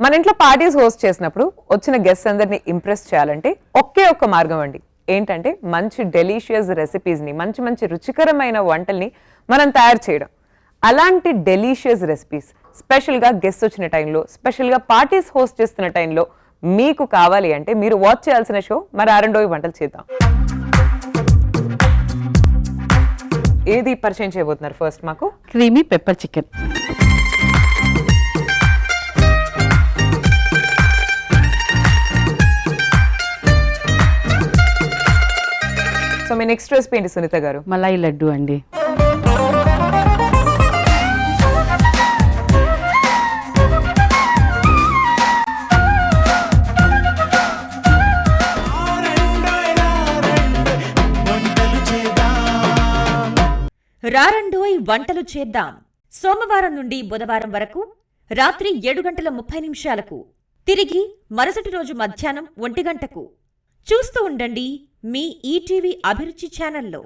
మన ఇంట్లో parties host చేసినప్పుడు వచ్చిన గెస్ట్ అందరినీ ఇంప్రెస్ చేయాలంటే ఒకే ఒక్క మార్గం అండి. ఏంటంటే మంచి డెలీషియస్ రెసిపీస్ని, మంచి మంచి రుచికరమైన వంటల్ని మనం తయారు చేయడం. అలాంటి డెలీషియస్ రెసిపీస్ స్పెషల్గా గెస్ట్ వచ్చిన టైంలో, స్పెషల్గా పార్టీస్ హోస్ట్ చేస్తున్న టైంలో మీకు కావాలి అంటే మీరు వాచ్ చేయాల్సిన షో మరి ఆరండోయి వంటలు చేద్దాం. ఏది పరిచయం చేయబోతున్నారు ఫస్ట్ మాకు? Creamy pepper chicken. సో మీ నెక్స్ట్ రెసిపీ ఏంటి సునీత గారు? మలాయి లడ్డు అండి. రారండోయ్ వంటలు చేద్దాం. సోమవారం నుండి బుధవారం వరకు రాత్రి 7:30 తిరిగి మరుసటి రోజు మధ్యాహ్నం 1 గంటకు చూస్తూ ఉండండి మీ ఈటీవీ అభిరుచి ఛానల్లో.